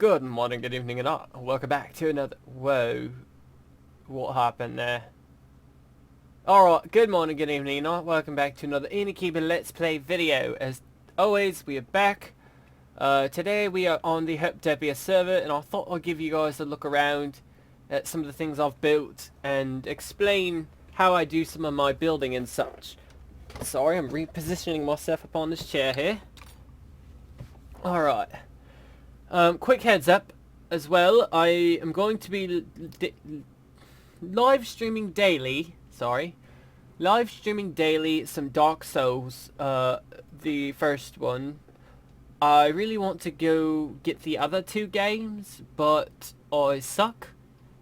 Good morning, good evening, and welcome back to another... Whoa. What happened there? Alright, good morning, good evening, and welcome back to another Innkeeper Let's Play video. As always, we are back. Today we are on the Herpderpia Server, and I thought I'd give you guys a look around at some of the things I've built and explain how I do some of my building and such. Sorry, I'm repositioning myself upon this chair here. Alright. Quick heads up as well, I am going to be live streaming daily some Dark Souls, the first one. I really want to go get the other two games, but I suck,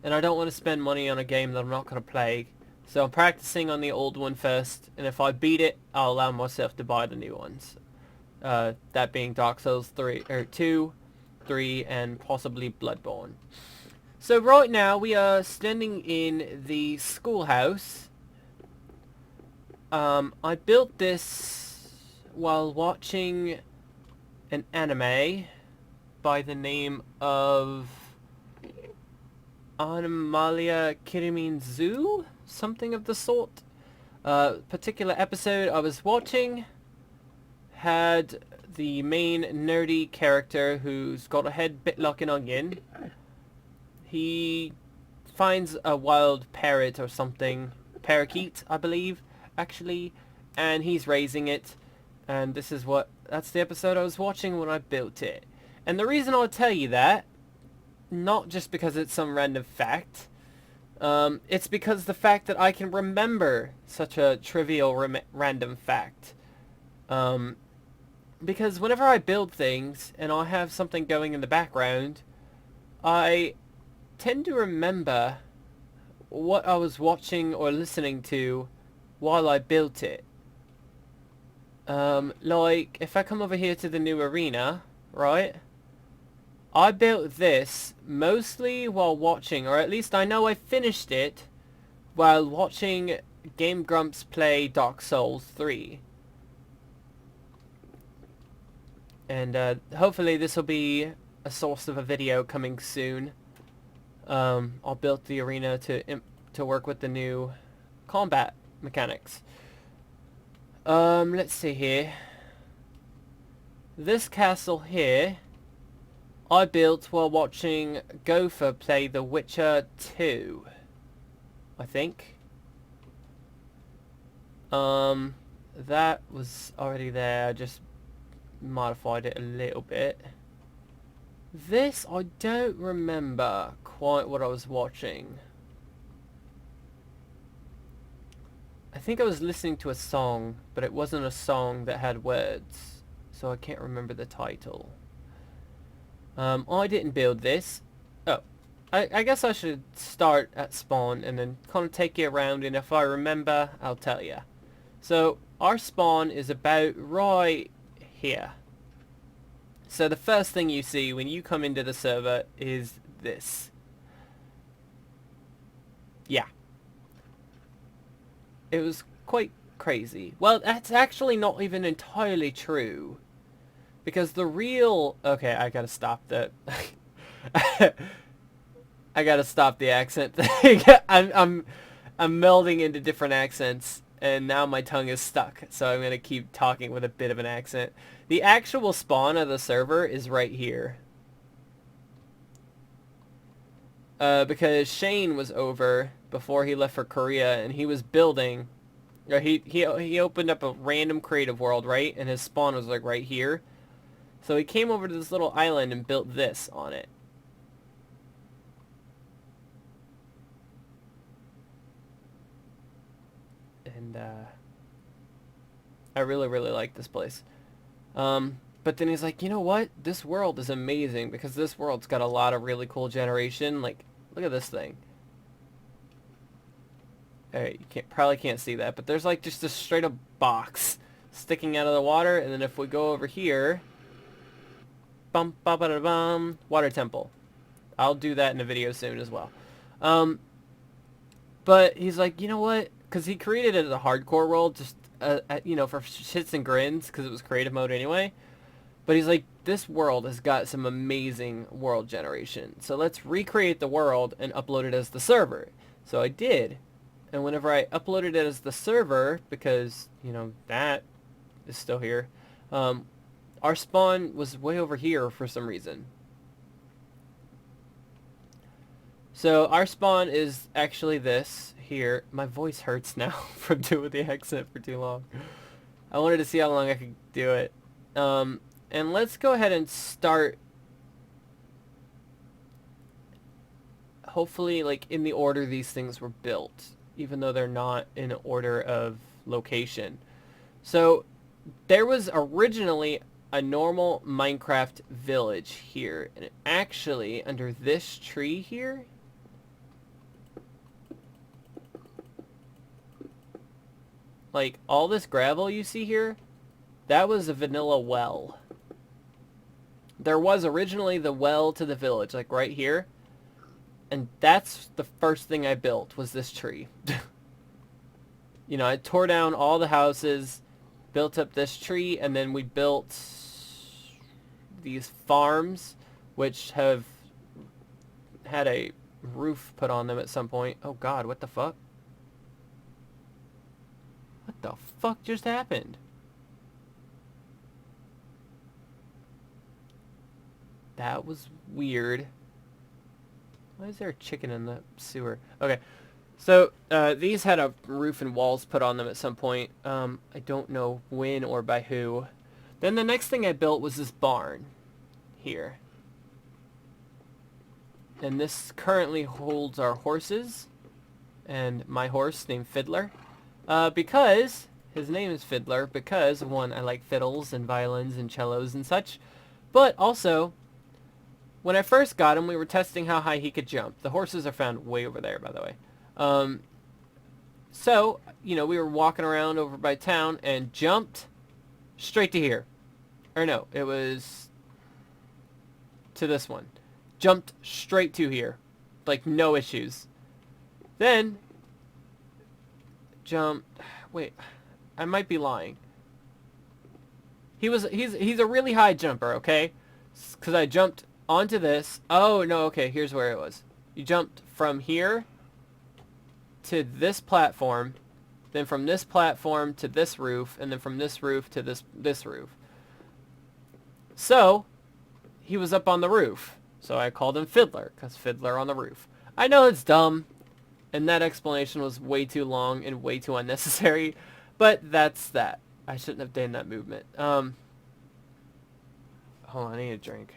and I don't want to spend money on a game that I'm not going to play. So I'm practicing on the old one first, and if I beat it, I'll allow myself to buy the new ones. That being Dark Souls 2, 3, and possibly Bloodborne. So right now we are standing in the schoolhouse. I built this while watching an anime by the name of Animalia Kirimin Zoo? Something of the sort. Particular episode I was watching had the main nerdy character who's got a head bit like an onion. He finds a wild parrot or something, parakeet I believe actually, and he's raising it, and that's the episode I was watching when I built it. And the reason I'll tell you that, not just because it's some random fact, it's because the fact that I can remember such a trivial random fact. Because whenever I build things and I have something going in the background, I tend to remember what I was watching or listening to while I built it. Like, if I come over here to the new arena, right? I built this mostly while watching, or at least I know I finished it while watching Game Grumps play Dark Souls 3. And hopefully this will be a source of a video coming soon. I'll build the arena to work with the new combat mechanics. Let's see here. This castle here I built while watching Gopher play The Witcher 2, I think. That was already there, I just modified it a little bit. This, I don't remember quite what I was watching. I think I was listening to a song, but it wasn't a song that had words, so I can't remember the title. I didn't build this. Oh, I guess I should start at spawn and then kind of take you around, and if I remember, I'll tell you. So, our spawn is about right here. So the first thing you see when you come into the server is this. Yeah. It was quite crazy. Well, that's actually not even entirely true. Because the real... Okay, I gotta stop that. I gotta stop the accent thing. I'm melding into different accents, and now my tongue is stuck, so I'm gonna keep talking with a bit of an accent. The actual spawn of the server is right here. Because Shane was over before he left for Korea, and he was building... Or he opened up a random creative world, right? And his spawn was like right here. So he came over to this little island and built this on it. And I really, really like this place. But then he's like, you know what? This world is amazing because this world's got a lot of really cool generation. Like, look at this thing. Alright, you probably can't see that, but there's like just a straight up box sticking out of the water, and then if we go over here, bum ba ba da bum, water temple. I'll do that in a video soon as well. But he's like, you know what? Because he created it as a hardcore world, just you know, for shits and grins, because it was creative mode anyway. But he's like, this world has got some amazing world generation. So let's recreate the world and upload it as the server. So I did. And whenever I uploaded it as the server, because, you know, that is still here, our spawn was way over here for some reason. So our spawn is actually this here. My voice hurts now from doing the accent for too long. I wanted to see how long I could do it. And let's go ahead and start, hopefully, like, in the order these things were built, even though they're not in order of location. So there was originally a normal Minecraft village here, and actually under this tree here, like all this gravel you see here, that was a vanilla well. There was originally the well to the village, like right here. And that's the first thing I built, was this tree. You know, I tore down all the houses, built up this tree, and then we built these farms, which have had a roof put on them at some point. Oh god, what the fuck? What the fuck just happened? That was weird. Why is there a chicken in the sewer? Okay. So, these had a roof and walls put on them at some point. I don't know when or by who. Then the next thing I built was this barn. Here. And this currently holds our horses. And my horse named Fiddler. Because his name is Fiddler. Because, one, I like fiddles and violins and cellos and such. But also, when I first got him, we were testing how high he could jump. The horses are found way over there, by the way. So, you know, we were walking around over by town and jumped straight to here. Or no, it was to this one. Jumped straight to here. Like, no issues. Then, jumped... Wait, I might be lying. He's a really high jumper, okay? Because I jumped onto this. Oh, no, okay, here's where it was. You jumped from here to this platform, then from this platform to this roof, and then from this roof to this roof. So, he was up on the roof. So I called him Fiddler, because Fiddler on the roof. I know it's dumb, and that explanation was way too long and way too unnecessary, but that's that. I shouldn't have done that movement. Hold on, I need a drink.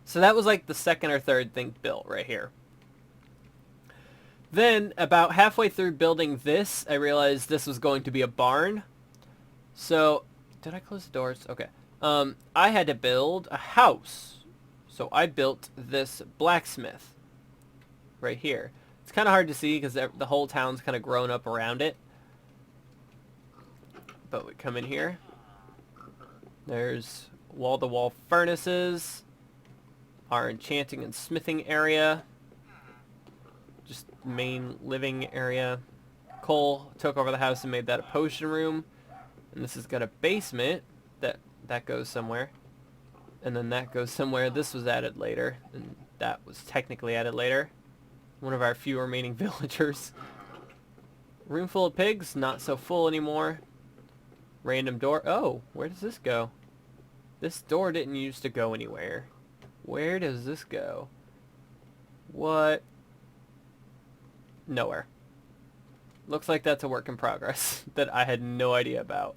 So that was like the second or third thing built right here. Then, about halfway through building this, I realized this was going to be a barn. So, did I close the doors? Okay. I had to build a house. So I built this blacksmith right here. It's kind of hard to see because the whole town's kind of grown up around it. But we come in here. There's wall-to-wall furnaces. Our enchanting and smithing area. Just main living area. Cole took over the house and made that a potion room. And this has got a basement that goes somewhere. And then that goes somewhere. This was added later. And that was technically added later. One of our few remaining villagers. Room full of pigs. Not so full anymore. Random door. Oh, where does this go? This door didn't used to go anywhere. Where does this go? What? Nowhere. Looks like that's a work in progress that I had no idea about.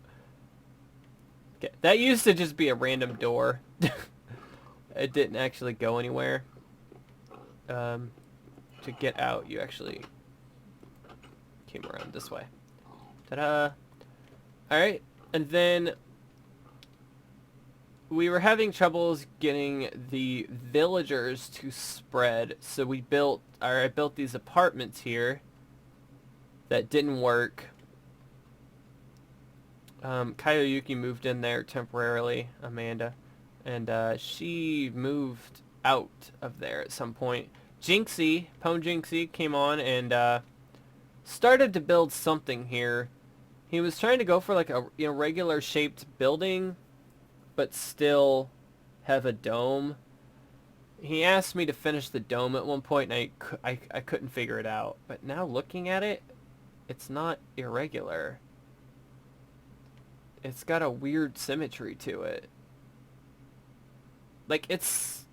Okay, that used to just be a random door. It didn't actually go anywhere. To get out, you actually came around this way. Ta-da! Alright, and then we were having troubles getting the villagers to spread, so I built these apartments here that didn't work. Kaioyuki moved in there temporarily, Amanda, and she moved out of there at some point. Jinxie, Pwn Jinxie came on and started to build something here, He was trying to go for like a irregular shaped building, but still have a dome. He asked me to finish the dome at one point, and I couldn't figure it out. But now looking at it, it's not irregular. It's got a weird symmetry to it. Like, it's...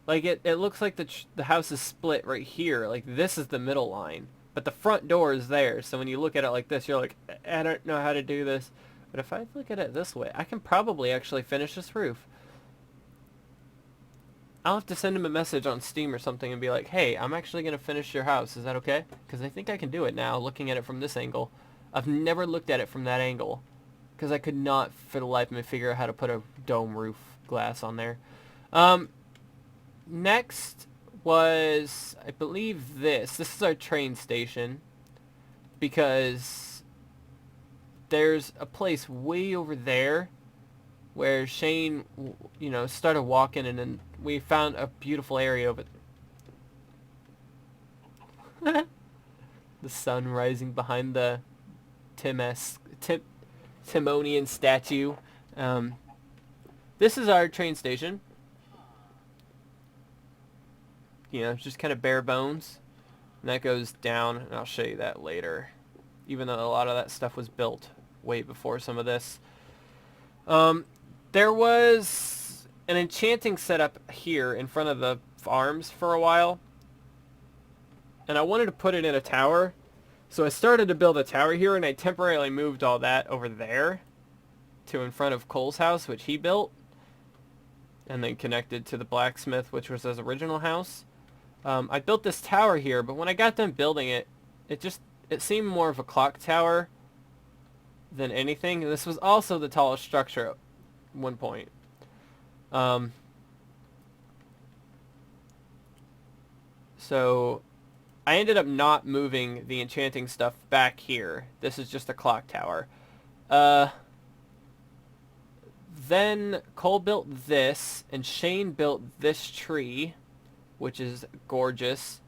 Like, it looks like the house is split right here. Like, this is the middle line. But the front door is there, so when you look at it like this, you're like, I don't know how to do this. But if I look at it this way, I can probably actually finish this roof. I'll have to send him a message on Steam or something and be like, hey, I'm actually going to finish your house. Is that okay? Because I think I can do it now, looking at it from this angle. I've never looked at it from that angle, because I could not, for the life of me, figure out how to put a dome roof glass on there. Next was, I believe this. This is our train station, because there's a place way over there where Shane, you know, started walking, and then we found a beautiful area of it. The sun rising behind the Timonian statue. This is our train station. You know, just kind of bare bones. And that goes down, and I'll show you that later. Even though a lot of that stuff was built way before some of this. There was an enchanting setup here in front of the farms for a while. And I wanted to put it in a tower. So I started to build a tower here, and I temporarily moved all that over there to in front of Cole's house, which he built. And then connected to the blacksmith, which was his original house. I built this tower here, but when I got done building it, it seemed more of a clock tower than anything. This was also the tallest structure at one point. So I ended up not moving the enchanting stuff back here. This is just a clock tower. Then Cole built this, and Shane built this tree, which is gorgeous.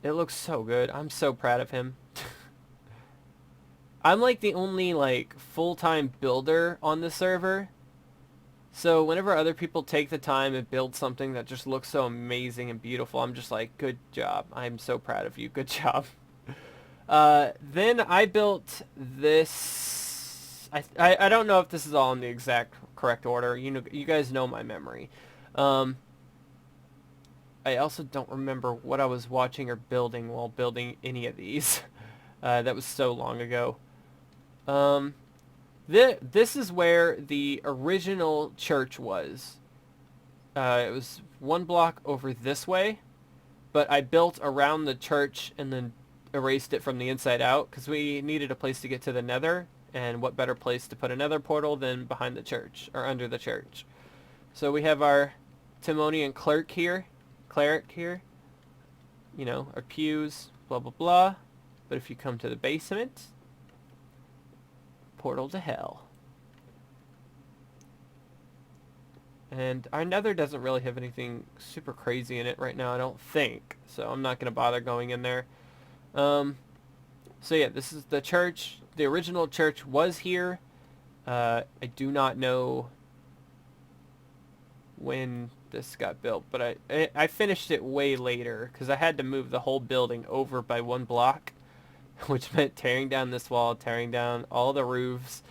It looks so good. I'm so proud of him. I'm like the only like full-time builder on the server. So whenever other people take the time and build something that just looks so amazing and beautiful, I'm just like, good job. I'm so proud of you. Good job. Then I built this. I don't know if this is all in the exact correct order. You know, you guys know my memory. I also don't remember what I was watching or building while building any of these. That was so long ago. This is where the original church was. It was one block over this way, but I built around the church and then erased it from the inside out because we needed a place to get to the nether, and what better place to put a nether portal than behind the church, or under the church. So we have our Timonian cleric here, you know, our pews, blah blah blah. But if you come to the basement, portal to hell. And our nether doesn't really have anything super crazy in it right now, I don't think. So I'm not going to bother going in there. So yeah, this is the church. The original church was here. I do not know when this got built, but I finished it way later because I had to move the whole building over by one block, which meant tearing down this wall, tearing down all the roofs,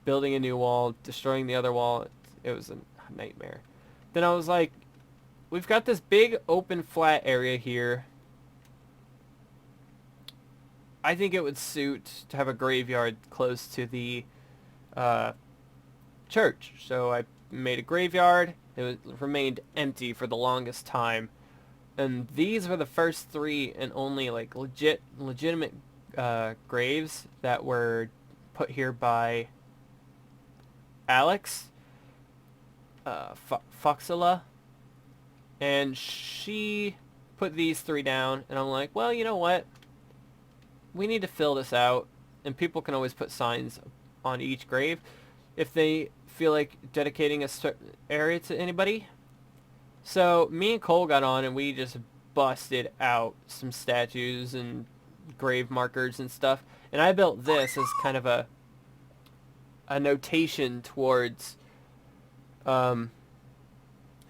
building a new wall, destroying the other wall. It was a nightmare. Then I was like, we've got this big open flat area here. I think it would suit to have a graveyard close to the church. So I made a graveyard. It remained empty for the longest time. And these were the first 3 and only like legitimate graves that were put here by Alex, Foxilla, and she put these 3 down, and I'm like, well, you know what? We need to fill this out, and people can always put signs on each grave if they feel like dedicating a certain area to anybody. So me and Cole got on, and we just busted out some statues and grave markers and stuff. And I built this as kind of a notation towards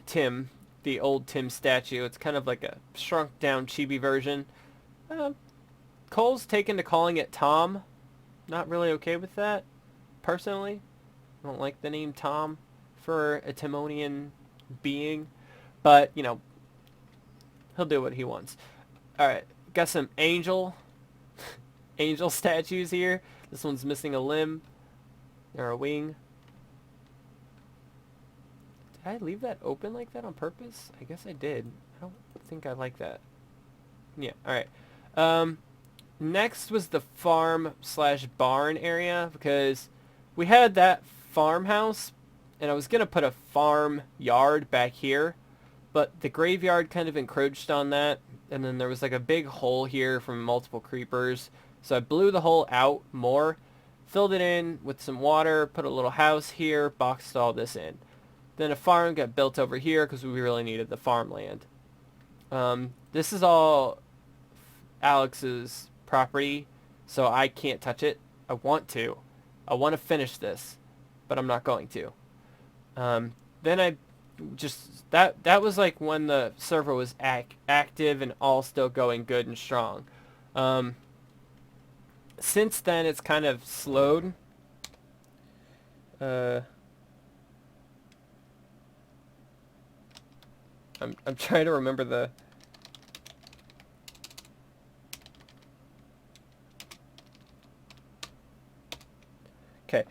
Tim, the old Tim statue. It's kind of like a shrunk down chibi version. Cole's taken to calling it Tom. Not really okay with that, personally. I don't like the name Tom for a Timonian being, but, you know, he'll do what he wants. Alright, got some angel statues here. This one's missing a limb or a wing. Did I leave that open like that on purpose? I guess I did. I don't think I like that. Yeah, alright. Next was the farm/barn area, because we had that farmhouse, and I was going to put a farm yard back here, but the graveyard kind of encroached on that, and then there was like a big hole here from multiple creepers, so I blew the hole out more, filled it in with some water, put a little house here, boxed all this in. Then a farm got built over here because we really needed the farmland. This is all Alex's property, so I can't touch it. I want to. I want to finish this, but I'm not going to. Then I just, that was like when the server was active and all still going good and strong. Since then, it's kind of slowed. I'm trying to remember the... Okay.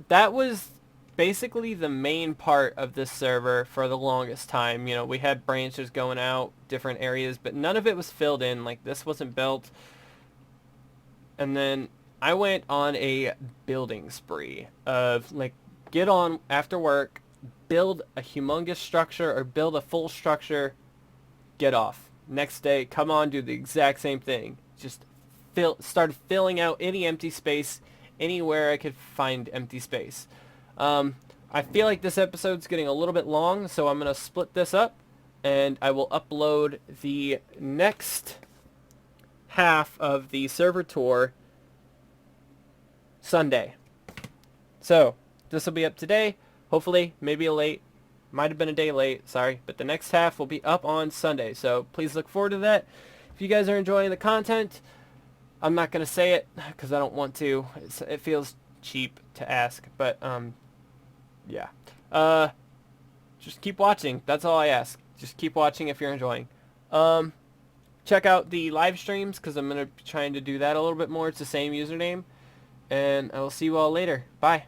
That was basically the main part of this server for the longest time. You know, we had branches going out, different areas, but none of it was filled in. Like, this wasn't built. And then I went on a building spree of, like, get on after work, build a humongous structure or build a full structure, get off. Next day, come on, do the exact same thing. Just started filling out any empty space anywhere I could find empty space. I feel like this episode's getting a little bit long, so I'm going to split this up, and I will upload the next half of the server tour Sunday. So, this will be up today, hopefully, maybe might have been a day late, sorry, but the next half will be up on Sunday, so please look forward to that. If you guys are enjoying the content, I'm not going to say it because I don't want to. It feels cheap to ask, but yeah. Just keep watching. That's all I ask. Just keep watching if you're enjoying. Check out the live streams because I'm going to be trying to do that a little bit more. It's the same username, and I will see you all later. Bye.